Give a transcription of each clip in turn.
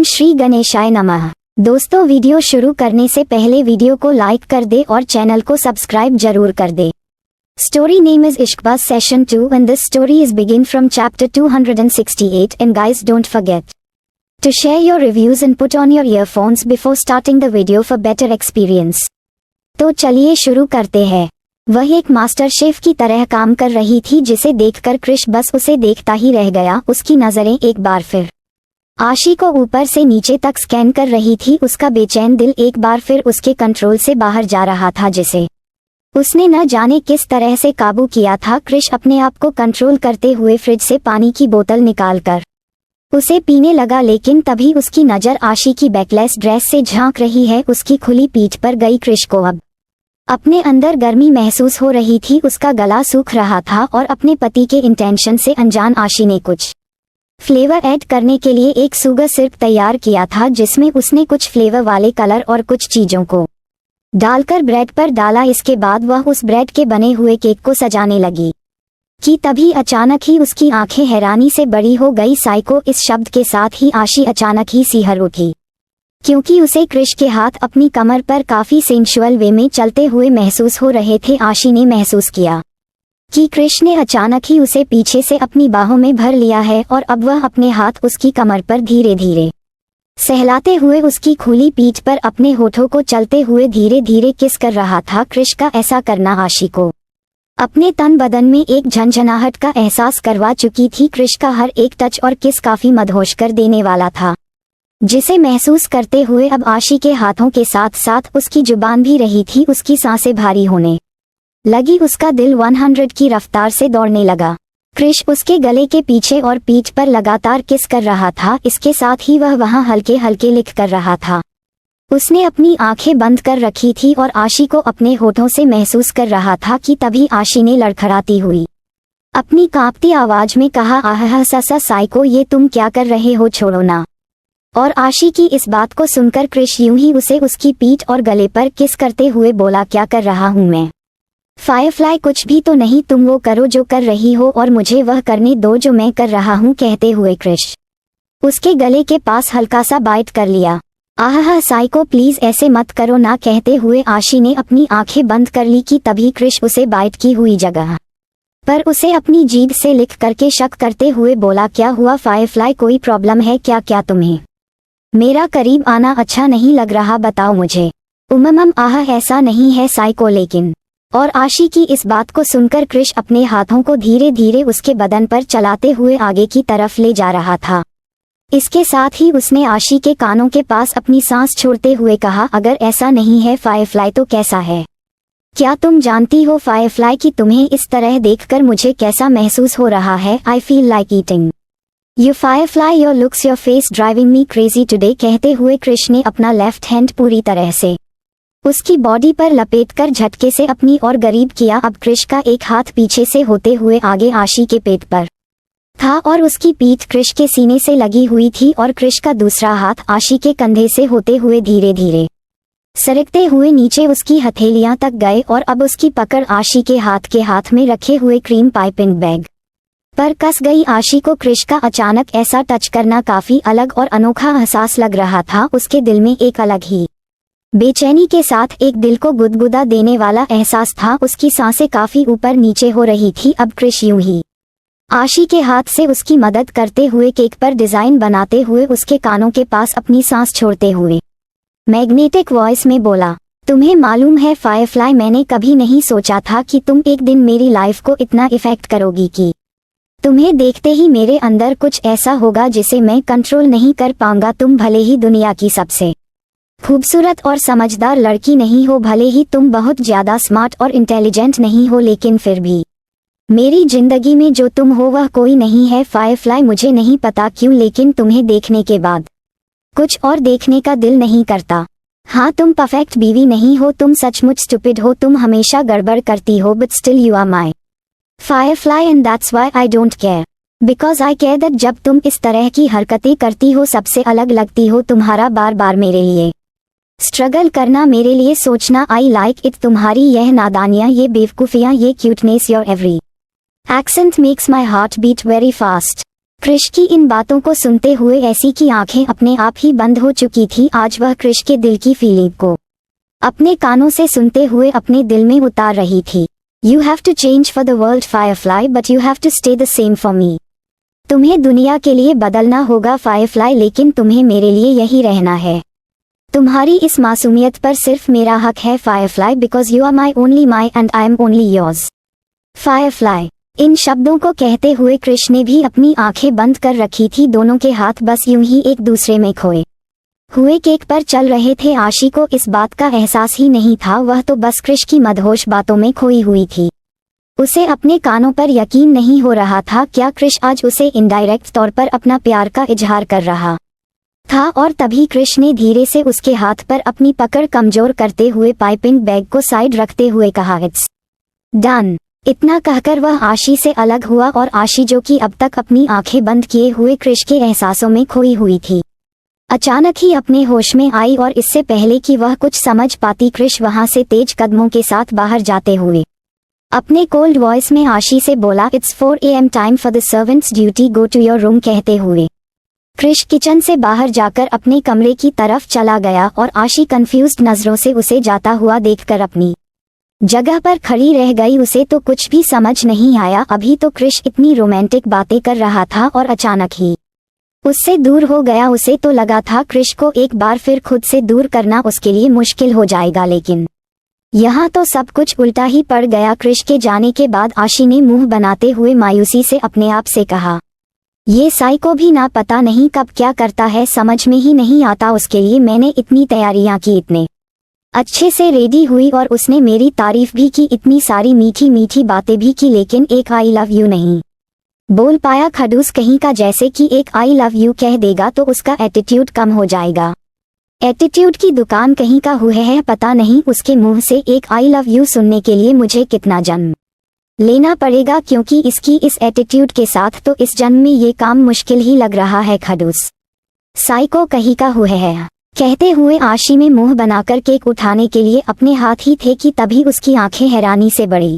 श्री गणेशाय नमः। दोस्तों, वीडियो शुरू करने से पहले वीडियो को लाइक कर दे और चैनल को सब्सक्राइब जरूर कर दे। Story name is Ishqbaz Session 2 and this story is begin from chapter 268 and guys don't forget to share your reviews and put on your earphones before starting the video for better experience। तो चलिए शुरू करते हैं। वह एक master chef की तरह काम कर रही थी जिसे देखकर क्रिश बस उसे देखता ही रह गया। उसकी नजरें एक बार फिर आशी को ऊपर से नीचे तक स्कैन कर रही थी। उसका बेचैन दिल एक बार फिर उसके कंट्रोल से बाहर जा रहा था जिसे उसने न जाने किस तरह से काबू किया था। क्रिश अपने आप को कंट्रोल करते हुए फ्रिज से पानी की बोतल निकालकर उसे पीने लगा, लेकिन तभी उसकी नज़र आशी की बैकलेस ड्रेस से झांक रही है। उसकी खुली पीठ पर गई। क्रिश को अब अपने अंदर गर्मी महसूस हो रही थी। उसका गला सूख रहा था और अपने पति के इंटेंशन से अनजान आशी ने कुछ फ्लेवर ऐड करने के लिए एक शुगर सिरप तैयार किया था जिसमें उसने कुछ फ्लेवर वाले कलर और कुछ चीजों को डालकर ब्रेड पर डाला। इसके बाद वह उस ब्रेड के बने हुए केक को सजाने लगी कि तभी अचानक ही उसकी आंखें हैरानी से बड़ी हो गई। साइको इस शब्द के साथ ही आशी अचानक ही सिहर उठी, क्योंकि उसे क्रिश के हाथ अपनी कमर पर काफी सेंसुअल वे में चलते हुए महसूस हो रहे थे। आशी ने महसूस किया कि क्रिश ने अचानक ही उसे पीछे से अपनी बाहों में भर लिया है और अब वह अपने हाथ उसकी कमर पर धीरे धीरे सहलाते हुए उसकी खुली पीठ पर अपने होठों को चलते हुए धीरे धीरे किस कर रहा था। क्रिश का ऐसा करना आशी को अपने तन बदन में एक झंझनाहट का एहसास करवा चुकी थी। क्रिश का हर एक टच और किस काफी मदहोश कर देने वाला था, जिसे महसूस करते हुए अब आशी के हाथों के साथ साथ उसकी जुबान भी रही थी। उसकी सांसें भारी होने लगी। उसका दिल 100 की रफ्तार से दौड़ने लगा। क्रिश उसके गले के पीछे और पीठ पर लगातार किस कर रहा था। इसके साथ ही वह वहां हल्के हल्के लिख कर रहा था। उसने अपनी आंखें बंद कर रखी थी और आशी को अपने होठों से महसूस कर रहा था कि तभी आशी ने लड़खड़ाती हुई अपनी कांपती आवाज में कहा, आह सा साइको, ये तुम क्या कर रहे हो, छोड़ो ना। और आशी की इस बात को सुनकर क्रिश यूं ही उसे उसकी पीठ और गले पर किस करते हुए बोला, क्या कर रहा हूं मैं, फायरफ्लाई, कुछ भी तो नहीं। तुम वो करो जो कर रही हो और मुझे वह करने दो जो मैं कर रहा हूँ। कहते हुए क्रिश उसके गले के पास हल्का सा बाइट कर लिया। आह साइको, प्लीज ऐसे मत करो ना। कहते हुए आशी ने अपनी आंखें बंद कर ली कि तभी क्रिश उसे बाइट की हुई जगह पर उसे अपनी जीभ से लिख करके शक करते हुए बोला, क्या हुआ फायरफ्लाई, कोई प्रॉब्लम है क्या? क्या तुम्हें मेरा करीब आना अच्छा नहीं लग रहा, बताओ मुझे। आह ऐसा नहीं है साइको, लेकिन। और आशी की इस बात को सुनकर क्रिश अपने हाथों को धीरे धीरे उसके बदन पर चलाते हुए आगे की तरफ ले जा रहा था। इसके साथ ही उसने आशी के कानों के पास अपनी सांस छोड़ते हुए कहा, अगर ऐसा नहीं है फायरफ्लाई तो कैसा है? क्या तुम जानती हो फायरफ्लाई कि तुम्हें इस तरह देखकर मुझे कैसा महसूस हो रहा है? I feel like eating you Firefly, your looks, your face driving me crazy today. कहते हुए क्रिश ने अपना लेफ्ट हैंड पूरी तरह से उसकी बॉडी पर लपेटकर झटके से अपनी ओर करीब किया। अब क्रिश का एक हाथ पीछे से होते हुए आगे आशी के पेट पर था और उसकी पीठ क्रिश के सीने से लगी हुई थी और क्रिश का दूसरा हाथ आशी के कंधे से होते हुए धीरे धीरे सरकते हुए नीचे उसकी हथेलियां तक गए और अब उसकी पकड़ आशी के हाथ में रखे हुए क्रीम पाइपिंग बैग पर कस गई। आशी को क्रिश का अचानक ऐसा टच करना काफी अलग और अनोखा एहसास लग रहा था। उसके दिल में एक अलग ही बेचैनी के साथ एक दिल को गुदगुदा देने वाला एहसास था। उसकी सांसें काफी ऊपर नीचे हो रही थी। अब क्रिश यूं ही आशी के हाथ से उसकी मदद करते हुए केक पर डिजाइन बनाते हुए उसके कानों के पास अपनी सांस छोड़ते हुए मैग्नेटिक वॉइस में बोला, तुम्हें मालूम है फायरफ्लाई, मैंने कभी नहीं सोचा था कि तुम एक दिन मेरी लाइफ को इतना इफेक्ट करोगी कि तुम्हें देखते ही मेरे अंदर कुछ ऐसा होगा जिसे मैं कंट्रोल नहीं कर पाऊंगा। तुम भले ही दुनिया की सबसे खूबसूरत और समझदार लड़की नहीं हो, भले ही तुम बहुत ज्यादा स्मार्ट और इंटेलिजेंट नहीं हो, लेकिन फिर भी मेरी जिंदगी में जो तुम हो वह कोई नहीं है फायरफ्लाई। मुझे नहीं पता क्यों, लेकिन तुम्हें देखने के बाद कुछ और देखने का दिल नहीं करता। हाँ, तुम परफेक्ट बीवी नहीं हो, तुम सचमुच स्टूपिड हो, तुम हमेशा गड़बड़ करती हो, but still you are my firefly and that's why I don't care, because I care that जब तुम इस तरह की हरकतें करती हो, सबसे अलग लगती हो, तुम्हारा बार बार मेरे लिए स्ट्रगल करना, मेरे लिए सोचना, आई लाइक इट। तुम्हारी यह नादानियाँ, ये बेवकूफियाँ, ये cuteness, your every accent makes my heart beat very fast. Krish की इन बातों को सुनते हुए ऐसी की आंखें अपने आप ही बंद हो चुकी थी। आज वह कृष के दिल की फीलिंग को अपने कानों से सुनते हुए अपने दिल में उतार रही थी। You have to change for the world Firefly, but you have to stay the same for me. तुम्हें दुनिया के लिए बदलना होगा Firefly, लेकिन तुम्हें मेरे लिए यही रहना है। तुम्हारी इस मासूमियत पर सिर्फ मेरा हक है Firefly, because you are my only my and I am only yours. Firefly। इन शब्दों को कहते हुए कृष ने भी अपनी आंखें बंद कर रखी थी। दोनों के हाथ बस यूं ही एक दूसरे में खोए हुए केक पर चल रहे थे। आशी को इस बात का एहसास ही नहीं था, वह तो बस कृष की मदहोश बातों में खोई हुई थी। उसे अपने कानों पर यकीन नहीं हो रहा था, क्या कृष आज उसे इनडायरेक्ट तौर पर अपना प्यार का इजहार कर रहा था। और तभी कृष ने धीरे से उसके हाथ पर अपनी पकड़ कमजोर करते हुए पाइपिंग बैग को साइड रखते हुए कहा, इट्स डन। इतना कहकर वह आशी से अलग हुआ और आशी, जो कि अब तक अपनी आंखें बंद किए हुए कृष के एहसासों में खोई हुई थी, अचानक ही अपने होश में आई और इससे पहले कि वह कुछ समझ पाती, कृष वहां से तेज कदमों के साथ बाहर जाते हुए अपने कोल्ड वॉइस में आशी से बोला, it's 4 AM time for the servants duty, go to your room. कहते हुए कृष किचन से बाहर जाकर अपने कमरे की तरफ चला गया और आशी कंफ्यूज्ड नजरों से उसे जाता हुआ देखकर अपनी जगह पर खड़ी रह गई। उसे तो कुछ भी समझ नहीं आया। अभी तो कृष इतनी रोमांटिक बातें कर रहा था और अचानक ही उससे दूर हो गया। उसे तो लगा था कृष को एक बार फिर खुद से दूर करना उसके लिए मुश्किल हो जाएगा, लेकिन यहाँ तो सब कुछ उल्टा ही पड़ गया। कृष के जाने के बाद आशी ने मुंह बनाते हुए मायूसी से अपने आप से कहा, ये साइको भी ना पता नहीं कब क्या करता है, समझ में ही नहीं आता। उसके लिए मैंने इतनी तैयारियां की, इतने अच्छे से रेडी हुई और उसने मेरी तारीफ भी की, इतनी सारी मीठी मीठी बातें भी की, लेकिन एक आई लव यू नहीं बोल पाया। खड़ूस कहीं का, जैसे कि एक आई लव यू कह देगा तो उसका एटीट्यूड कम हो जाएगा। एटीट्यूड की दुकान कहीं का हुए है, पता नहीं उसके मुंह से एक आई लव यू सुनने के लिए मुझे कितना जन्म लेना पड़ेगा, क्योंकि इसकी इस एटीट्यूड के साथ तो इस जन्म में ये काम मुश्किल ही लग रहा है। खड़ूस साइको कहीं का हुए है। कहते हुए आशी में मुंह बनाकर केक उठाने के लिए अपने हाथ ही थे कि तभी उसकी आंखें हैरानी से बड़ी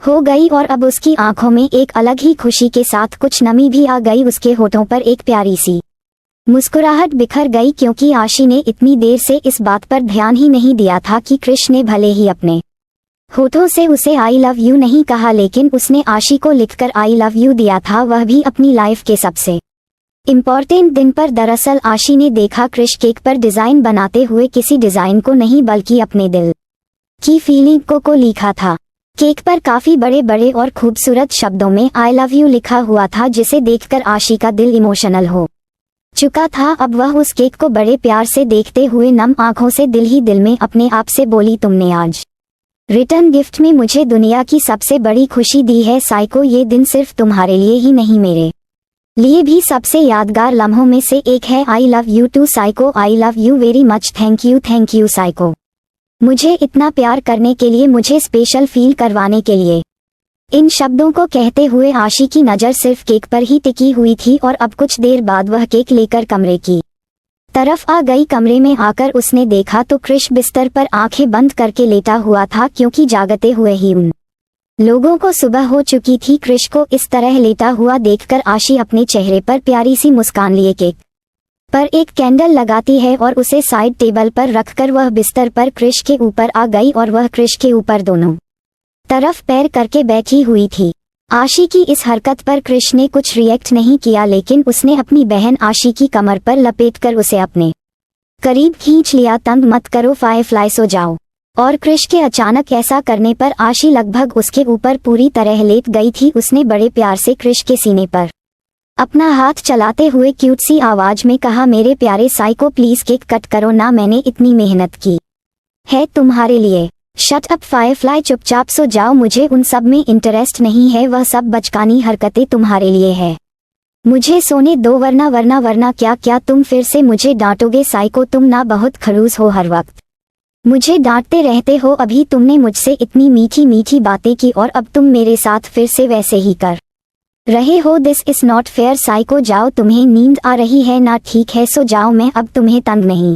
हो गई और अब उसकी आंखों में एक अलग ही खुशी के साथ कुछ नमी भी आ गई। उसके होठों पर एक प्यारी सी मुस्कुराहट बिखर गई, क्योंकि आशी ने इतनी देर से इस बात पर ध्यान ही नहीं दिया था कि कृष ने भले ही अपने होठों से उसे आई लव यू नहीं कहा, लेकिन उसने आशी को लिखकर आई लव यू दिया था, वह भी अपनी लाइफ के सबसे इम्पॉर्टेंट दिन पर। दरअसल आशी ने देखा कृष केक पर डिजाइन बनाते हुए किसी डिजाइन को नहीं बल्कि अपने दिल की फीलिंग को लिखा था। केक पर काफी बड़े बड़े और खूबसूरत शब्दों में आई लव यू लिखा हुआ था, जिसे देखकर आशी का दिल इमोशनल हो चुका था। अब वह उस केक को बड़े प्यार से देखते हुए नम आंखों से दिल ही दिल में अपने आप से बोली, तुमने आज रिटर्न गिफ्ट में मुझे दुनिया की सबसे बड़ी खुशी दी है साइको। ये दिन सिर्फ तुम्हारे लिए ही नहीं, मेरे लिए भी सबसे यादगार लम्हों में से एक है। I love you too psycho, I love you very much, thank you psycho, मुझे इतना प्यार करने के लिए, मुझे स्पेशल फील करवाने के लिए। इन शब्दों को कहते हुए आशी की नज़र सिर्फ केक पर ही टिकी हुई थी और अब कुछ देर बाद वह केक लेकर कमरे की तरफ आ गई। कमरे में आकर उसने देखा तो कृष बिस्तर पर आंखें बंद करके लेटा हुआ था, क्योंकि जागते हुए ही उन लोगों को सुबह हो चुकी थी। कृष को इस तरह लेटा हुआ देखकर आशी अपने चेहरे पर प्यारी सी मुस्कान लिए केक पर एक कैंडल लगाती है और उसे साइड टेबल पर रखकर वह बिस्तर पर कृष के ऊपर आ गई और वह कृष के ऊपर दोनों तरफ पैर करके बैठी हुई थी। आशी की इस हरकत पर कृष ने कुछ रिएक्ट नहीं किया, लेकिन उसने अपनी बहन आशी की कमर पर लपेटकर उसे अपने करीब खींच लिया। तंग मत करो फायरफ्लाई, सो जाओ। और कृष के अचानक ऐसा करने पर आशी लगभग उसके ऊपर पूरी तरह लेट गई थी। उसने बड़े प्यार से कृष के सीने पर अपना हाथ चलाते हुए क्यूट सी आवाज में कहा, मेरे प्यारे साइको प्लीज केक कट करो ना, मैंने इतनी मेहनत की है तुम्हारे लिए। शट अप फायरफ्लाई, चुपचाप सो जाओ, मुझे उन सब में इंटरेस्ट नहीं है, वह सब बचकानी हरकतें तुम्हारे लिए है। मुझे सोने दो, वरना क्या तुम फिर से मुझे डांटोगे साइको? तुम ना बहुत खड़ूस हो, हर वक्त मुझे डांटते रहते हो। अभी तुमने मुझसे इतनी मीठी मीठी बातें की और अब तुम मेरे साथ फिर से वैसे ही कर रहे हो। This is not fair psycho, जाओ, तुम्हें नींद आ रही है ना? ठीक है सो जाओ, मैं अब तुम्हें तंग नहीं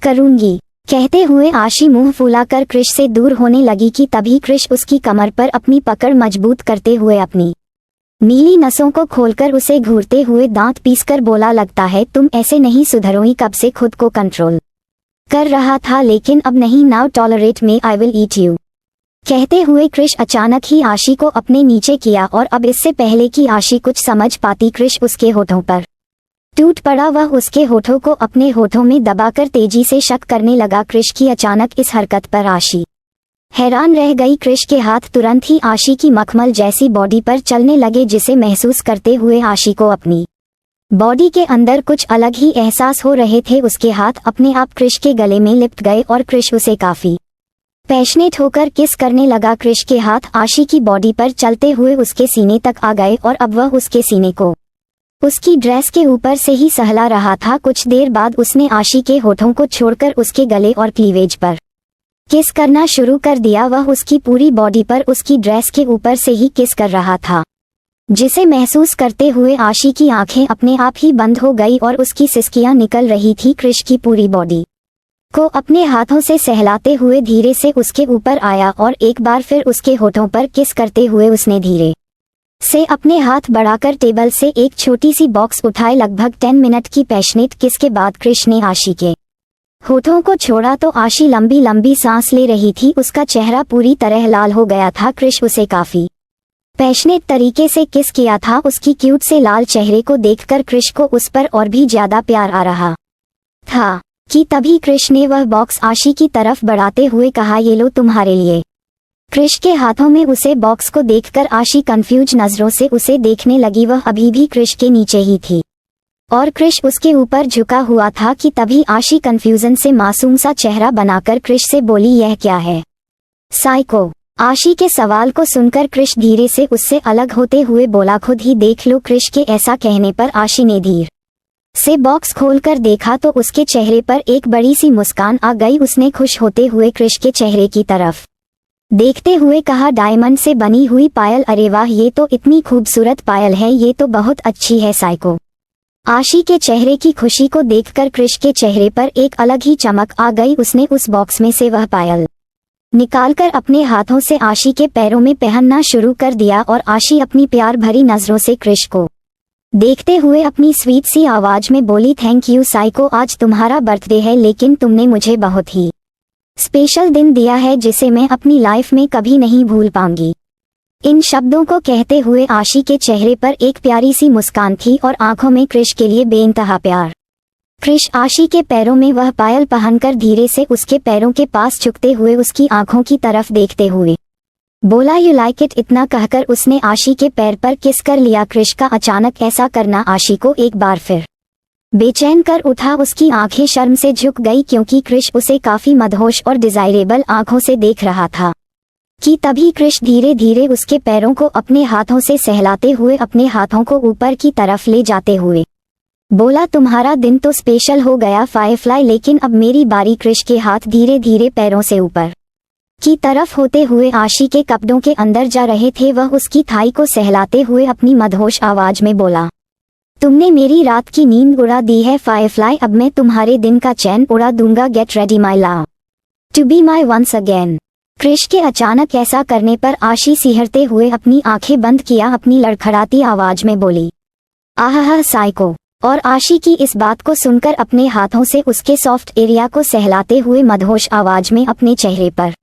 करूंगी। कहते हुए आशी मुंह फुलाकर कृष से दूर होने लगी कि तभी कृष उसकी कमर पर अपनी पकड़ मजबूत करते हुए अपनी नीली नसों को खोलकर उसे घूरते हुए दांत पीसकर बोला, लगता है तुम ऐसे नहीं सुधरोगी, कब से खुद को कंट्रोल कर रहा था लेकिन अब नहीं, now tolerate me, I will eat you. कहते हुए क्रिश अचानक ही आशी को अपने नीचे किया और अब इससे पहले कि आशी कुछ समझ पाती क्रिश उसके होठों पर टूट पड़ा। वह उसके होठों को अपने होठों में दबाकर तेजी से शक करने लगा। क्रिश की अचानक इस हरकत पर आशी हैरान रह गई। क्रिश के हाथ तुरंत ही आशी की मखमल जैसी बॉडी पर चलने लगे, जिसे महसूस करते हुए आशी को अपनी बॉडी के अंदर कुछ अलग ही एहसास हो रहे थे। उसके हाथ अपने आप क्रिश के गले में लिपट गए और क्रिश उसे काफी पैशनेट होकर किस करने लगा। क्रिश के हाथ आशी की बॉडी पर चलते हुए उसके सीने तक आ गए और अब वह उसके सीने को उसकी ड्रेस के ऊपर से ही सहला रहा था। कुछ देर बाद उसने आशी के होठों को छोड़कर उसके गले और क्लीवेज पर किस करना शुरू कर दिया। वह उसकी पूरी बॉडी पर उसकी ड्रेस के ऊपर से ही किस कर रहा था, जिसे महसूस करते हुए आशी की आंखें अपने आप ही बंद हो गई और उसकी सिसकियां निकल रही थी। क्रिश की पूरी बॉडी को अपने हाथों से सहलाते हुए धीरे से उसके ऊपर आया और एक बार फिर उसके होठों पर किस करते हुए उसने धीरे से अपने हाथ बढ़ाकर टेबल से एक छोटी सी बॉक्स उठाए। लगभग 10 मिनट की पैशनेट किस के बाद क्रिश ने आशी के होठों को छोड़ा तो आशी लंबी लंबी सांस ले रही थी। उसका चेहरा पूरी तरह लाल हो गया था। क्रिश उसे काफी पैशनेट तरीके से किस किया था। उसकी क्यूट से लाल चेहरे को देखकर क्रिश को उस पर और भी ज्यादा प्यार आ रहा था कि तभी क्रिश ने वह बॉक्स आशी की तरफ बढ़ाते हुए कहा, ये लो तुम्हारे लिए। क्रिश के हाथों में उसे बॉक्स को देखकर आशी कंफ्यूज नजरों से उसे देखने लगी। वह अभी भी क्रिश के नीचे ही थी और क्रिश उसके ऊपर झुका हुआ था कि तभी आशी कंफ्यूजन से मासूम सा चेहरा बनाकर क्रिश से बोली, यह क्या है साइको। आशी के सवाल को सुनकर क्रिश धीरे से उससे अलग होते हुए बोला, खुद ही देख लो। क्रिश के ऐसा कहने पर आशी ने धीरे से बॉक्स खोलकर देखा तो उसके चेहरे पर एक बड़ी सी मुस्कान आ गई। उसने खुश होते हुए क्रिश के चेहरे की तरफ देखते हुए कहा, डायमंड से बनी हुई पायल, अरे वाह, ये तो इतनी खूबसूरत पायल है, ये तो बहुत अच्छी है साइको। आशी के चेहरे की खुशी को देखकर क्रिश के चेहरे पर एक अलग ही चमक आ गई। उसने उस बॉक्स में से वह पायल निकालकर अपने हाथों से आशी के पैरों में पहनना शुरू कर दिया और आशी अपनी प्यार भरी नजरों से क्रिश को देखते हुए अपनी स्वीट सी आवाज में बोली, थैंक यू साइको, आज तुम्हारा बर्थडे है लेकिन तुमने मुझे बहुत ही स्पेशल दिन दिया है जिसे मैं अपनी लाइफ में कभी नहीं भूल पाऊंगी। इन शब्दों को कहते हुए आशी के चेहरे पर एक प्यारी सी मुस्कान थी और आंखों में क्रिश के लिए बेइंतहा प्यार। क्रिश आशी के पैरों में वह पायल पहनकर धीरे से उसके पैरों के पास झुकते हुए उसकी आंखों की तरफ देखते हुए बोला, यू लाइक इट। इतना कहकर उसने आशी के पैर पर किस कर लिया। क्रिश का अचानक ऐसा करना आशी को एक बार फिर बेचैन कर उठा। उसकी आंखें शर्म से झुक गई क्योंकि क्रिश उसे काफी मदहोश और डिजायरेबल आंखों से देख रहा था कि तभी क्रिश धीरे धीरे उसके पैरों को अपने हाथों से सहलाते हुए अपने हाथों को ऊपर की तरफ ले जाते हुए बोला, तुम्हारा दिन तो स्पेशल हो गया फायरफ्लाई, लेकिन अब मेरी बारी। क्रिश के हाथ धीरे धीरे पैरों से ऊपर की तरफ होते हुए आशी के कपड़ों के अंदर जा रहे थे। वह उसकी थाई को सहलाते हुए अपनी मदहोश आवाज में बोला, तुमने मेरी रात की नींद उड़ा दी है फायरफ्लाई, अब मैं तुम्हारे दिन का चैन उड़ा दूंगा। Get ready my love to be my once again. Krish के अचानक ऐसा करने पर आशी सिहरते हुए अपनी आंखें बंद किया अपनी लड़खड़ाती आवाज में बोली, आहा साइको। और आशी की इस बात को सुनकर अपने हाथों से उसके सॉफ्ट एरिया को सहलाते हुए मदहोश आवाज में अपने चेहरे पर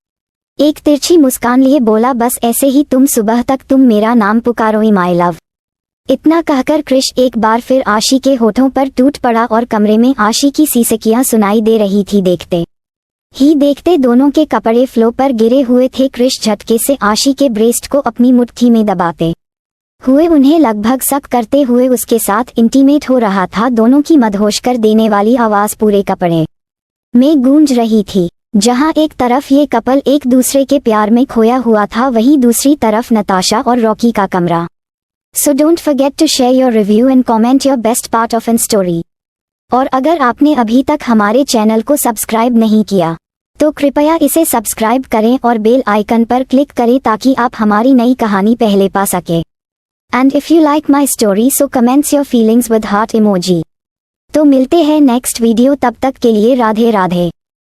एक तिरछी मुस्कान लिए बोला, बस ऐसे ही तुम सुबह तक तुम मेरा नाम पुकारो माई लव। इतना कहकर क्रिश एक बार फिर आशी के होठों पर टूट पड़ा और कमरे में आशी की सीसकियां सुनाई दे रही थी। देखते ही देखते दोनों के कपड़े फ्लो पर गिरे हुए थे। क्रिश झटके से आशी के ब्रेस्ट को अपनी मुट्ठी में दबाते हुए उन्हें लगभग सक करते हुए उसके साथ इंटीमेट हो रहा था। दोनों की मदहोश कर देने वाली आवाज पूरे कपड़े में गूंज रही थी। जहां एक तरफ ये कपल एक दूसरे के प्यार में खोया हुआ था, वहीं दूसरी तरफ नताशा और रॉकी का कमरा। So don't forget to share your review and comment your best part of an story. और अगर आपने अभी तक हमारे चैनल को सब्सक्राइब नहीं किया तो कृपया इसे सब्सक्राइब करें और बेल आइकन पर क्लिक करें ताकि आप हमारी नई कहानी पहले पा सके। And if you like my story so comments your feelings with heart emoji. तो मिलते हैं नेक्स्ट वीडियो, तब तक के लिए राधे राधे।